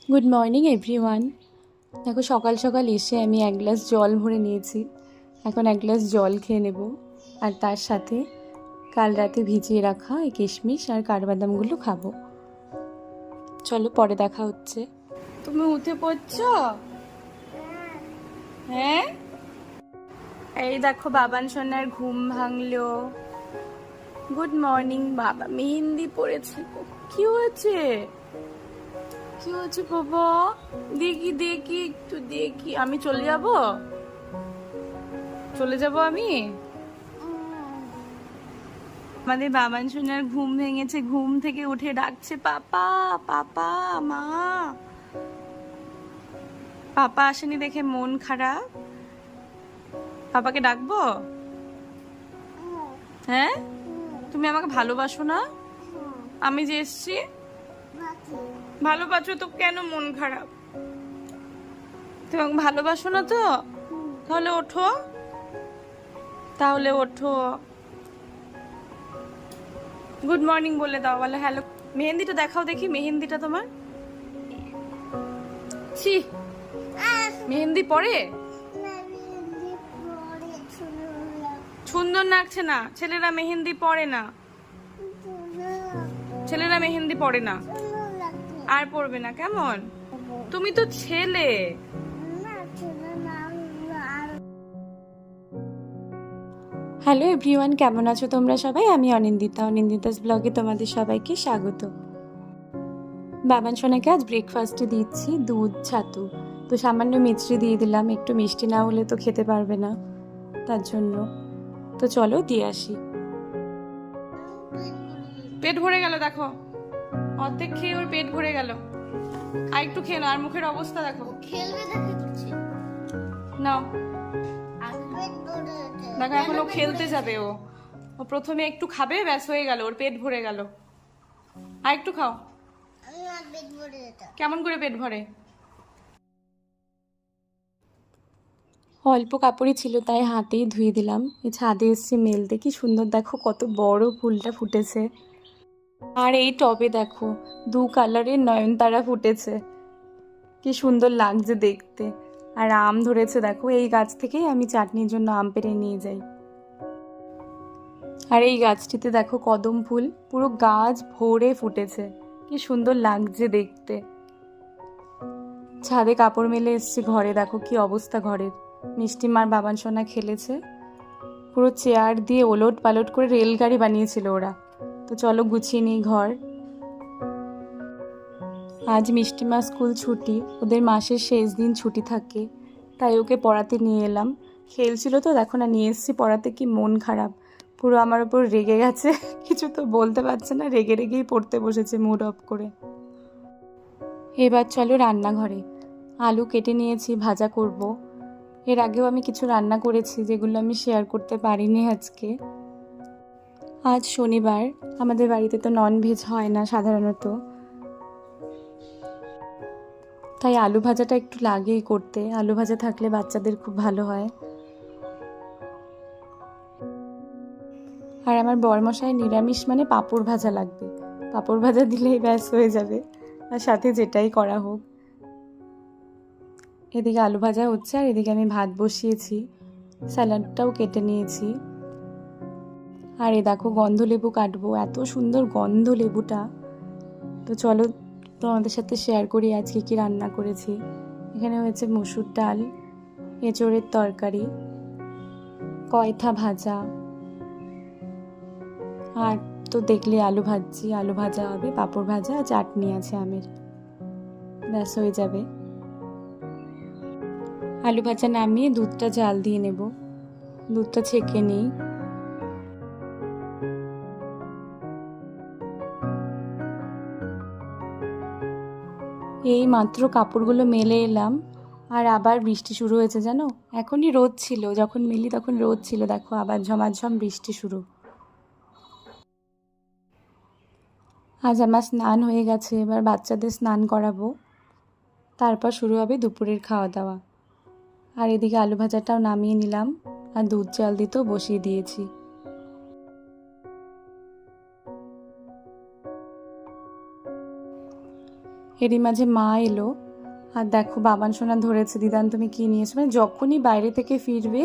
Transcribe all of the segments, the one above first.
Good morning everyone. দেখো সকাল সকাল এসে আমি এক গ্লাস জল ভরে নিয়েছি। এখন এক গ্লাস জল খেয়ে নেব, আর তার সাথে কাল রাতে ভিজিয়ে রাখা এই কিশমিশ আর কাঠবাদামগুলো খাবো। চলো পরে দেখা হচ্ছে। তুমি উঠে পড়ছো? হ্যাঁ, এই দেখো বাবান সোনার ঘুম ভাঙলো। Good morning. বাবা মেহেন্দি পড়েছে। কি হয়েছে? কি হচ্ছে বাবা? দেখি দেখি একটু দেখি। আমি চলে যাব আমি। আমাদের বাবান সোনার ঘুম ভেঙেছে, ঘুম থেকে উঠে ডাকছে পাপা পাপা। মা, পাপা আসেনি দেখে মন খারাপ। পাপাকে ডাকবো? হ্যাঁ, তুমি আমাকে ভালোবাসো না? আমি যে এসছি। ভালোবাসো তো, কেন মন খারাপ? তুমি আমাকে ভালোবাসো না তো? তাহলে ওঠো, তাহলে ওঠো। গুড মর্নিং বলে দাও, বলে হ্যালো। মেহেন্দিটা দেখাও দেখি, মেহেন্দিটা তোমার। ছি, মেহেন্দি পরে সুন্দর লাগছে না। ছেলেরা মেহেন্দি পরে না, ছেলেরা মেহেন্দি পরে না। আর পরবে না? কেমন? তুমি তো ছেলে। হ্যালো এভরিওয়ান, কেমন আছো তোমরা সবাই? আমি অনিন্দিতাস ব্লগে তোমাদের সবাইকে স্বাগত। বাবান সোনাকে আজ ব্রেকফাস্টে দিচ্ছি দুধ ছাতু। তো সামান্য মিষ্টি দিয়ে দিলাম, একটু মিষ্টি না হলে তো খেতে পারবে না, তার জন্য। তো চলো দিয়ে আসি। পেট ভরে গেল দেখো, অর্ধেক খেয়ে ওর পেট ভরে গেল। আর একটু খেয়ে নাও, আর মুখের অবস্থা দেখো। খেলবে দেখাচ্ছি নাও দেখো, কেন এখন ও পেট খেলতে ভরে যাবে। ও ও প্রথমে একটু খাবে, ব্যাস হয়ে গেল, ওর পেট ভরে গেল। আর একটু খাও। আমার পেট ভরে যেত। কেমন করে পেট ভরে? অল্প কাপড়ই ছিল তাই হাতেই ধুয়ে দিলাম। এই ছাদে এসছি মেলতে, কি সুন্দর দেখো, কত বড় ফুলটা ফুটেছে। আর এই টবে দেখো দু কালারের নয়নতারা ফুটেছে, কি সুন্দর লাগছে দেখতে। আর আম ধরেছে দেখো, এই গাছ থেকেই আমি চাটনির জন্য আম পেড়ে নিয়ে যাই। আর এই গাছটিতে দেখো কদম ফুল পুরো গাছ ভরে ফুটেছে, কি সুন্দর লাগছে দেখতে। ছাদে কাপড় মেলে এসছি, ঘরে দেখো কি অবস্থা ঘরের। মিষ্টিমার বাবান সোনা খেলেছে, পুরো চেয়ার দিয়ে ওলট পালট করে রেলগাড়ি বানিয়েছিল ওরা। তো চলো গুছিয়ে নিই ঘর। আজ মিষ্টিমা স্কুল ছুটি, ওদের মাসের শেষ দিন ছুটি থাকে, তাই ওকে পড়াতে নিয়ে এলাম। খেলছিল তো দেখো না, নিয়ে এসেছি পড়াতে, কি মন খারাপ, পুরো আমার ওপর রেগে গেছে। কিছু তো বলতে পারছে না, রেগে রেগেই পড়তে বসেছে মুড অফ করে। এবার চলো রান্নাঘরে। আলু কেটে নিয়েছি, ভাজা করব। এর আগেও আমি কিছু রান্না করেছি যেগুলো আমি শেয়ার করতে পারিনি আজকে। আজ শনিবার, আমাদের বাড়িতে তো ননভেজ হয় না সাধারণত, তাই আলু ভাজাটা একটু লাগেই করতে। আলু ভাজা থাকলে বাচ্চাদের খুব ভালো হয়। আর আমার বরমশাই নিরামিষ মানে পাঁপড় ভাজা লাগবে, পাঁপড় ভাজা দিলেই ব্যাস হয়ে যাবে, আর সাথে যেটাই করা হোক। এদিকে আলু ভাজা হচ্ছে, আর এদিকে আমি ভাত বসিয়েছি, স্যালাডটাও কেটে নিয়েছি। আর এ দেখো গন্ধ লেবু কাটবো, এত সুন্দর গন্ধ লেবুটা। তো চলো তোমাদের সাথে শেয়ার করি আজকে কি রান্না করেছি। এখানে হয়েছে মসুর ডাল, এঁচোড়ের তরকারি, কয়থা ভাজা, আর তো দেখলে আলু ভাজছি, আলু ভাজা হবে, পাঁপড় ভাজা, চাটনি আছে আমের, ব্যাস হয়ে যাবে। আলু ভাজা নামিয়ে দুধটা জাল দিয়ে নেব, দুধটা ছেঁকে নিই। এই মাত্র কাপড়গুলো মেলে এলাম, আর আবার বৃষ্টি শুরু হয়েছে জানো। এখনই রোদ ছিল, যখন মিলি তখন রোদ ছিল, দেখো আবার ঝমাঝম বৃষ্টি শুরু। আজ আমার স্নান হয়ে গেছে, এবার বাচ্চাদের স্নান করাবো, তারপর শুরু হবে দুপুরের খাওয়া দাওয়া। আর এদিকে আলু ভাজাটাও নামিয়ে নিলাম, আর দুধ জাল দিতেও বসিয়ে দিয়েছি। এরই মাঝে মা এলো, আর দেখো বাবান সোনা ধরেছে, দিদান তুমি কী নিয়েছো, মানে যখনই বাইরে থেকে ফিরবে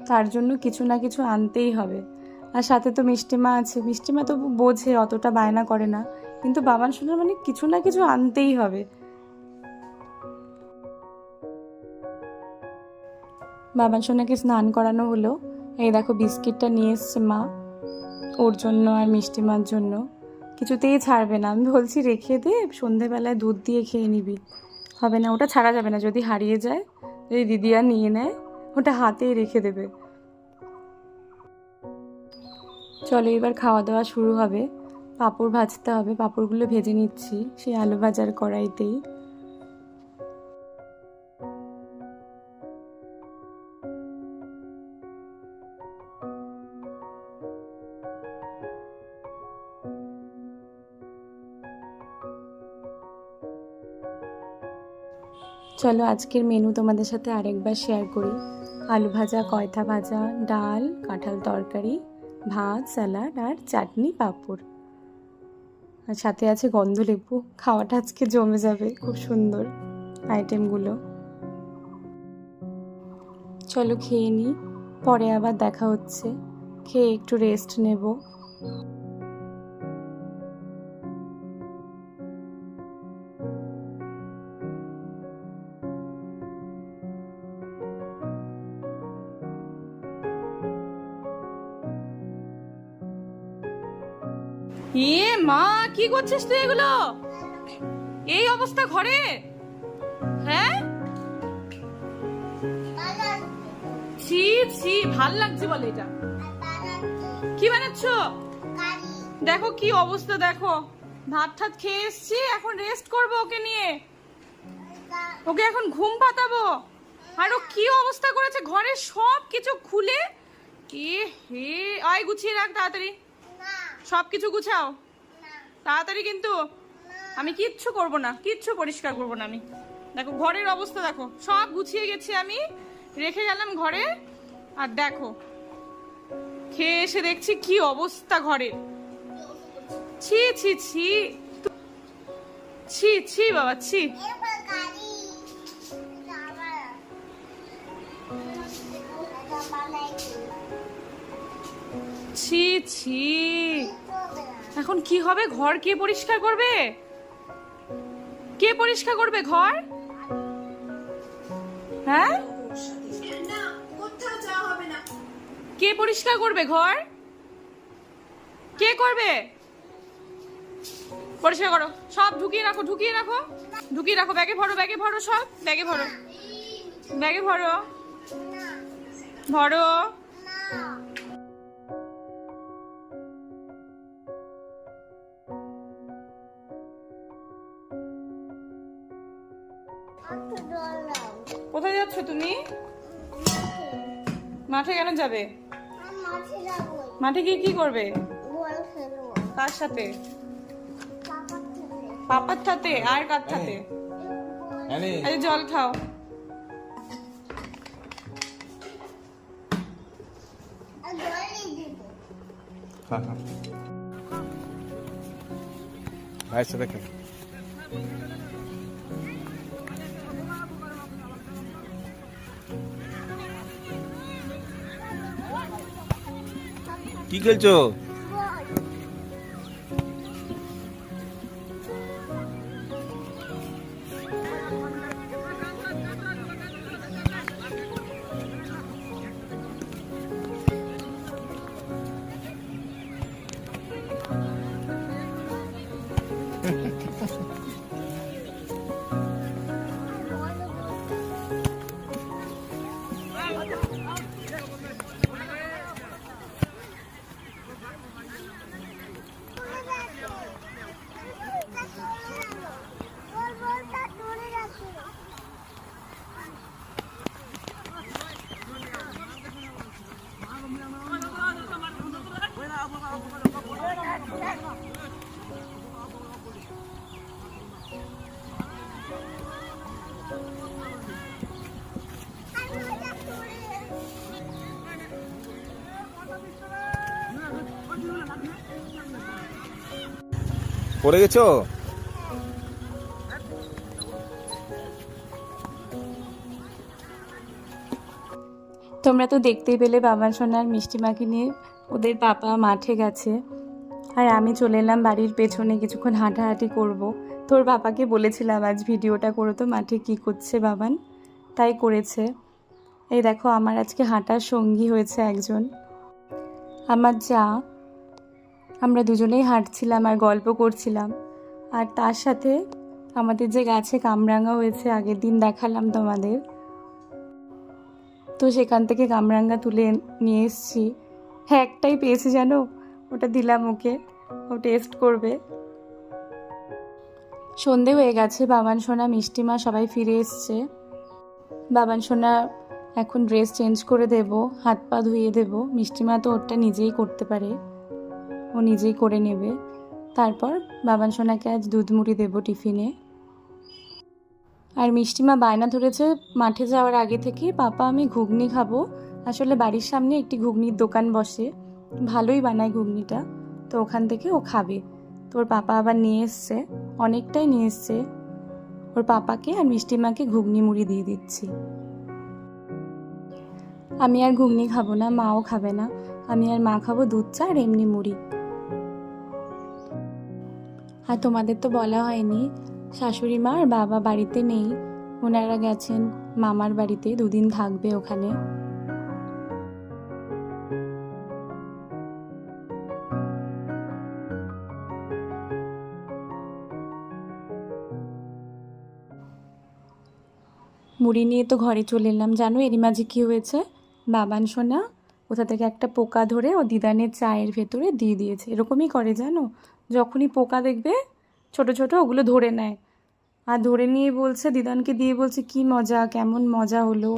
তার জন্য কিছু না কিছু আনতেই হবে। আর সাথে তো মিষ্টিমা আছে, মিষ্টিমা তো বোঝে, অতটা বায়না করে না, কিন্তু বাবান সোনার মানে কিছু না কিছু আনতেই হবে। বাবান সোনাকে স্নান করানো হলো। এই দেখো বিস্কিটটা নিয়ে এসছে মা ওর জন্য আর মিষ্টিমার জন্য। কিছুতেই ছাড়বে না, আমি বলছি রেখে দে, সন্ধেবেলায় দুধ দিয়ে খেয়ে নিবি। হবে না, ওটা ছাড়া যাবে না, যদি হারিয়ে যায়, যদি দিদি আর নিয়ে নেয়, ওটা হাতেই রেখে দেবে। চলো এবার খাওয়া দাওয়া শুরু হবে। পাঁপড় ভাজতে হবে, পাঁপড়গুলো ভেজে নিচ্ছি সেই আলু ভাজার কড়াইতেই। চলো আজকের মেনু তোমাদের সাথে আরেকবার শেয়ার করি। আলু ভাজা, কয়থা ভাজা, ডাল, কাঁঠাল তরকারি, ভাত, স্যালাড আর চাটনি, পাঁপড়, আর সাথে আছে গন্ধলেবু। খাওয়াটা আজকে জমে যাবে, খুব সুন্দর আইটেমগুলো। চলো খেয়ে নিই, পরে আবার দেখা হচ্ছে। খেয়ে একটু রেস্ট নেব। মা, কি করছিস তুই এগুলো? এই অবস্থা ঘরে? হ্যাঁ, ছি ছি, ভাল লাগছে বলে এটা? কি বানাচ্ছ? দেখো কি অবস্থা, দেখো ভাত ঠাত খেয়ে এসছি, এখন রেস্ট করবো ওকে নিয়ে, ওকে এখন ঘুম পাতাবো। আর ও কি অবস্থা করেছে, ঘরের সব কিছু খুলে, এ হে, আয় গুছিয়ে রাখ তাড়াতাড়ি, সব কিছু গুছাও তাড়াতাড়ি, কিন্তু আমি কিচ্ছু করব না, কিচ্ছু পরিষ্কার করব না আমি। দেখো ঘরের অবস্থা, দেখো সব গুছিয়ে গেছি আমি, রেখে গেলাম ঘরে, আর দেখো খেয়ে এসে দেখছি কি অবস্থা ঘরের। ছি ছি ছি ছি ছি বাবা, ছি। ছি ছি, এখন কি হবে, ঘর কে পরিষ্কার করবে? কে পরিষ্কার করবে ঘর? হ্যাঁ, কে পরিষ্কার করবে ঘর? কে করবে? পরিষ্কার করো, সব ঢুকিয়ে রাখো, ঢুকিয়ে রাখো, ঢুকিয়ে রাখো, ব্যাগে ভরো, ব্যাগে ভরো, সব ব্যাগে ভরো, ব্যাগে ভরো, ভরো। কোথায় যাচ্ছ তুমি? মাঠে কেন যাবে? মাঠে গিয়ে কি করবে? কার সাথে? পাপার সাথে? আর কার সাথে? আরে জল খাও। দেখেন কি খেলছো? পড়ে গেছো? তোমরা তো দেখতেই পেলে বাবা সোনার মিষ্টিমাকে নিয়ে ওদের পাপা মাঠে গেছে, আর আমি চলে এলাম বাড়ির পেছনে কিছুক্ষণ হাঁটাহাঁটি করব। তোর বাবাকে বলেছিলাম আজ ভিডিওটা করো তো মাঠে কি করছে বাবান, তাই করেছে। এই দেখো আমার আজকে হাঁটার সঙ্গী হয়েছে একজন, আমার যা। আমরা দুজনেই হাঁটছিলাম আর গল্প করছিলাম, আর তার সাথে আমাদের যে গাছে কামরাঙা হয়েছে আগের দিন দেখালাম তোমাদের, তো সেখান থেকে কামরাঙা তুলে নিয়ে এসেছি। হ্যাঁ একটাই পেয়েছি জানো, ওটা দিলাম ওকে, ও টেস্ট করবে। সন্ধে হয়ে গেছে, বাবান সোনা মিষ্টিমা সবাই ফিরে এসছে। বাবান সোনা এখন ড্রেস চেঞ্জ করে দেব, হাত পা ধুয়ে দেব। মিষ্টিমা তো ওটা নিজেই করতে পারে, ও নিজেই করে নেবে। তারপর বাবান সোনাকে আজ দুধ মুড়ি দেবো টিফিনে। আর মিষ্টিমা বায়না ধরেছে মাঠে যাওয়ার আগে থেকে, পাপা আমি ঘুগনি খাবো। আসলে বাড়ির সামনে একটি ঘুগনির দোকান বসে, ভালোই বানায় ঘুগনিটা, তো ওখান থেকে ও খাবে। তোর পাপা আবার নিয়ে এসছে, অনেকটাই নিয়ে এসছে। ওর পাপাকে আর মিষ্টিমাকে ঘুগনি মুড়ি দিয়ে দিচ্ছি। আমি আর ঘুগনি খাবো না, মাও খাবে না। আমি আর মা খাবো দুধ চা আর এমনি মুড়ি। আর তোমাদের তো বলা হয়নি, শাশুড়ি মা আর বাবা বাড়িতে নেই, ওনারা গেছেন মামার বাড়িতে, দুদিন থাকবে ওখানে। মুড়ি নিয়ে তো ঘরে চলে এলাম। জানো এরই মাঝে কী হয়েছে, বাবান সোনা কোথা থেকে একটা পোকা ধরে ও দিদানের চায়ের ভেতরে দিয়ে দিয়েছে। এরকমই করে জানো, যখনই পোকা দেখবে ছোট ছোট ওগুলো ধরে নেয়, আর ধরে নিয়ে বলছে দিদানকে দিয়ে বলছে কি মজা, কেমন মজা হলো।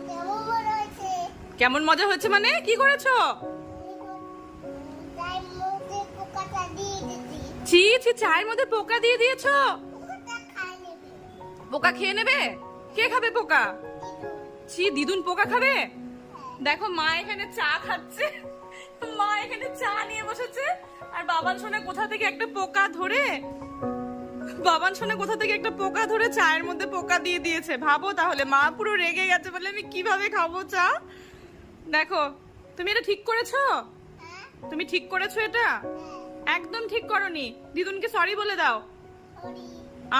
কেমন মনে হয়েছে? কেমন মজা হয়েছে মানে কি করেছো? তাই মুখে পোকাটা দিয়ে দিছি। ছি ছি, চায়ের মধ্যে পোকা দিয়ে দিয়েছো? পোকাটা খাই নেবে। পোকা খেয়ে নেবে? কে খাবে পোকা? ছি, দিদুন পোকা খাবে? দেখো মা এখানে চা খাচ্ছে, মা এখানে চা নিয়ে বসেছে, আর বাবান সোনা কোথা থেকে একটা পোকা ধরে, চায়ের মধ্যে পোকা দিয়ে দিয়েছে। ভাবো তাহলে, মা পুরো রেগে গেছে, বলে আমি কিভাবে খাবো চা। দেখো তুমি এটা ঠিক করেছো? তুমি ঠিক করেছো এটা? একদম ঠিক করনি। দিদুনকে সরি বলে দাও, সরি,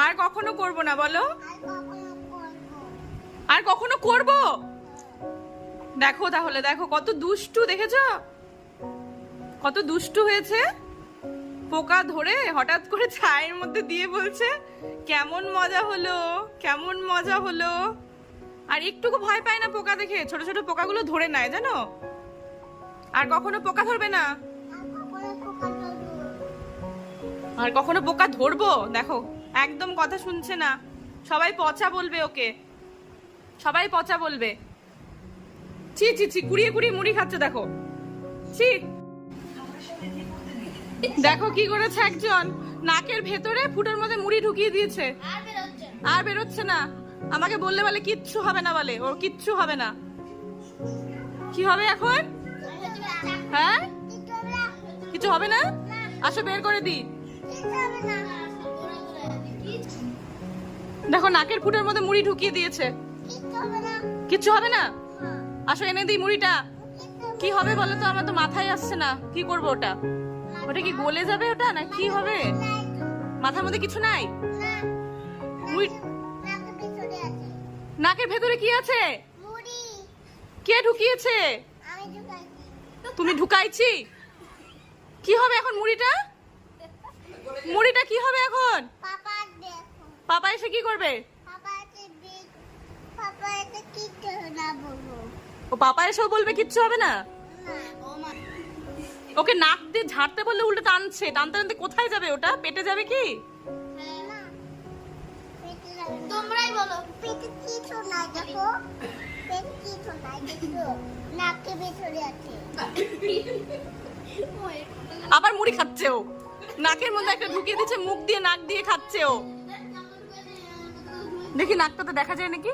আর কখনো করবো না বলো। আর কখনো করব। আর কখনো করব? দেখো তাহলে, দেখো কত দুষ্টু, দেখেছো কত দুষ্টু হয়েছে। পোকা ধরে হঠাৎ করে চায়ের মধ্যে দিয়ে বলছে কেমন মজা হলো, কেমন মজা হলো। আর একটুকু ভয় পায় না পোকা দেখে, ছোট ছোট পোকাগুলো ধরে নেয় জানো। আর কখনো পোকা ধরবে না, আর কখনো পোকা ধরবো। দেখো একদম কথা শুনছে না, সবাই পচা বলবে ওকে, সবাই পচা বলবে। ছি ছি ছি, কুড়িয়ে কুড়িয়ে মুড়ি খাচ্ছে দেখো, ছি। দেখো কি করেছে একজন, নাকের ভেতরে ফুটোর মধ্যে মুড়ি ঢুকিয়ে দিয়েছে, আর বেরোচ্ছে না। আর বেরোচ্ছে না। আমাকে বললে বলে কিচ্ছু হবে না, বলে ওর কিচ্ছু হবে না। কি হবে এখন? হ্যাঁ কিছু হবে না, আসো বের করে দি। দেখো নাকের ফুটোর মধ্যে মুড়ি ঢুকিয়ে দিয়েছে, কিচ্ছু হবে না। আসো এনে দিই মুড়িটা। কি হবে বলো তো, আমার তো মাথায় আসছে না, কি করবো ওটা? ওটা কি গলে যাবে ওটা, না কি হবে? মাথার মধ্যে কিছু নাই। নাকের ভেতরে কি আছে? কে ঢুকিয়েছে? তুমি ঢুকাইছি? কি হবে এখন মুড়িটা? মুড়িটা কি হবে এখন? পাপা এসে কি করবে? ও পাপা এসেও বলবে কিচ্ছু হবে না। ওকে নাক দিয়ে ঝাড়তে বললে উল্টো টানছে, টানতে টানতে কোথায় যাবে ওটা? পেটে যাবে কি? তোমরাই বলো, পেটে কিছু নাই, দেখো পেটে কিছু নাই, দেখো নাকের ভেতরে আছে। আবার মুড়ি খাচ্ছে ও, নাকের মধ্যে একটা ঢুকিয়ে দিচ্ছে, মুখ দিয়ে নাক দিয়ে খাচ্ছে ও। দেখি নাকটা তো দেখা যায় নাকি।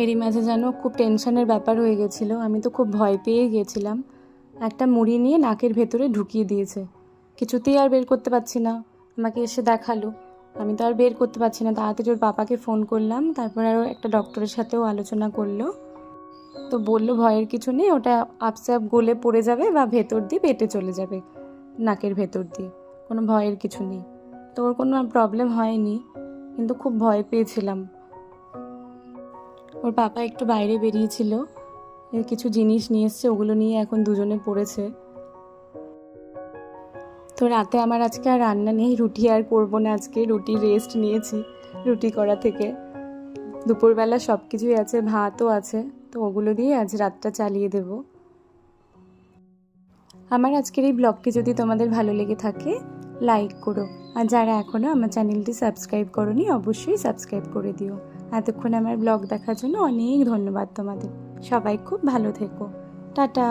এরই মাঝে যেন খুব টেনশনের ব্যাপার হয়ে গেছিলো, আমি তো খুব ভয় পেয়ে গেছিলাম। একটা মুড়ি নিয়ে নাকের ভেতরে ঢুকিয়ে দিয়েছে। কিছুতেই আর বের করতে পারছি না। আমাকে এসে দেখালো, আমি তো আর বের করতে পারছি না। তাড়াতাড়ি ওর পাপাকে ফোন করলাম, তারপর আরও একটা ডক্টরের সাথেও আলোচনা করলো। তো বললো ভয়ের কিছু নেই, ওটা আপসে আপ গলে পড়ে যাবে বা ভেতর দিয়ে পেটে চলে যাবে, নাকের ভেতর দিয়ে, কোনো ভয়ের কিছু নেই। তো ওর কোনো প্রবলেম হয়নি, কিন্তু খুব ভয় পেয়েছিলাম। ওর পাপা একটু বাইরে বেরিয়েছিল, কিছু জিনিস নিয়ে এসছে, ওগুলো নিয়ে এখন দুজনে পড়েছে। তো রাতে আমার আজকে আর রান্না নেই, রুটি আর করবো না আজকে, রুটি রেস্ট নিয়েছি রুটি করা থেকে। দুপুরবেলা সব কিছুই আছে, ভাতও আছে, তো ওগুলো দিয়ে আজ রাতটা চালিয়ে দেব। আমার আজকের এই ব্লগটি যদি তোমাদের ভালো লেগে থাকে লাইক করো, আর যারা এখনও আমার চ্যানেলটি সাবস্ক্রাইব করোনি অবশ্যই সাবস্ক্রাইব করে দিও। এতক্ষণ আমার ব্লগ দেখার জন্য অনেক ধন্যবাদ তোমাদের। সবাই খুব ভালো থেকো। টাটা।